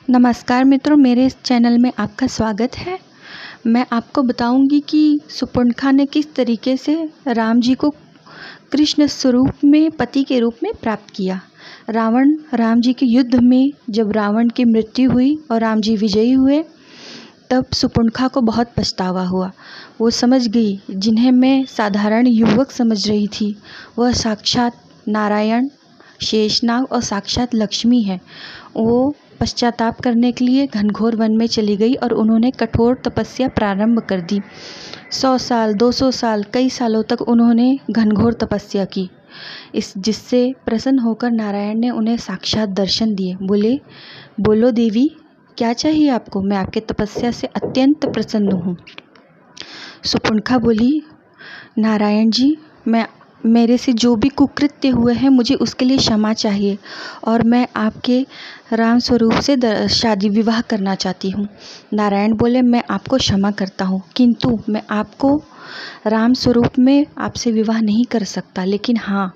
नमस्कार मित्रों, मेरे इस चैनल में आपका स्वागत है। मैं आपको बताऊंगी कि सुपर्णखा ने किस तरीके से राम जी को कृष्ण स्वरूप में पति के रूप में प्राप्त किया। राम जी के युद्ध में जब रावण की मृत्यु हुई और राम जी विजयी हुए, तब सुपर्णखा को बहुत पछतावा हुआ। वो समझ गई, जिन्हें मैं साधारण युवक समझ रही थी, वह साक्षात नारायण, शेषनाग और साक्षात लक्ष्मी है। वो पश्चाताप करने के लिए घनघोर वन में चली गई और उन्होंने कठोर तपस्या प्रारंभ कर दी। 100 साल, 200 साल, कई सालों तक उन्होंने घनघोर तपस्या की। जिससे प्रसन्न होकर नारायण ने उन्हें साक्षात दर्शन दिए। बोले, बोलो देवी, क्या चाहिए आपको? मैं आपके तपस्या से अत्यंत प्रसन्न हूँ। सुपर्णखा बोली, नारायण जी, मेरे से जो भी कुकृत्य हुए हैं, मुझे उसके लिए क्षमा चाहिए और मैं आपके राम स्वरूप से शादी विवाह करना चाहती हूँ। नारायण बोले, मैं आपको क्षमा करता हूँ, किंतु मैं आपको राम स्वरूप में आपसे विवाह नहीं कर सकता। लेकिन हाँ,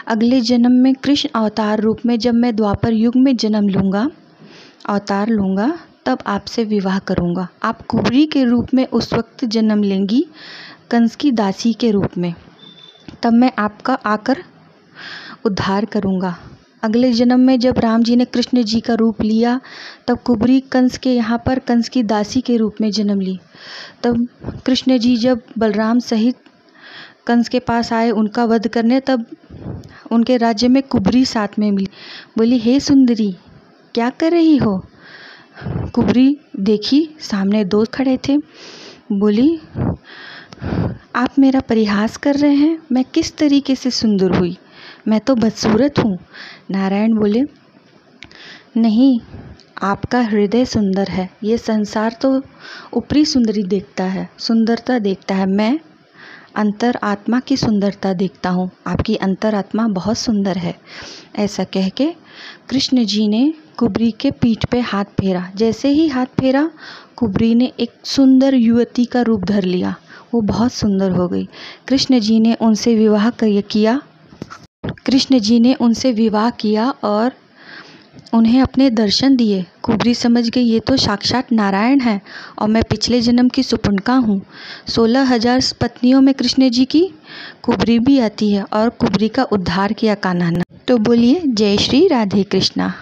अगले जन्म में कृष्ण अवतार रूप में जब मैं द्वापर युग में जन्म लूँगा, अवतार लूँगा, तब आपसे विवाह करूँगा। आप कुबरी के रूप में उस वक्त जन्म लेंगी, कंस की दासी के रूप में। तब मैं आपका आकर उद्धार करूँगा। अगले जन्म में जब राम जी ने कृष्ण जी का रूप लिया, तब कुबरी कंस के यहाँ पर कंस की दासी के रूप में जन्म ली। तब कृष्ण जी जब बलराम सहित कंस के पास आए उनका वध करने, तब उनके राज्य में कुबरी साथ में मिली। बोली, हे सुंदरी, क्या कर रही हो? कुबरी देखी, सामने दोस्त खड़े थे। बोली, आप मेरा परिहास कर रहे हैं? मैं किस तरीके से सुंदर हुई? मैं तो बदसूरत हूँ। नारायण बोले, नहीं, आपका हृदय सुंदर है। ये संसार तो ऊपरी सुंदरता देखता है। मैं अंतर आत्मा की सुंदरता देखता हूँ। आपकी अंतर आत्मा बहुत सुंदर है। ऐसा कह के कृष्ण जी ने कुबरी के पीठ पे हाथ फेरा। जैसे ही हाथ फेरा, कुबरी ने एक सुंदर युवती का रूप धर लिया। वो बहुत सुंदर हो गई। कृष्ण जी ने उनसे विवाह किया और उन्हें अपने दर्शन दिए। कुबरी समझ गई, ये तो साक्षात नारायण है और मैं पिछले जन्म की सुपर्णखा हूँ। 16,000 पत्नियों में कृष्ण जी की कुबरी भी आती है और कुबरी का उद्धार किया कान्हा ने। तो बोलिए, जय श्री राधे कृष्णा।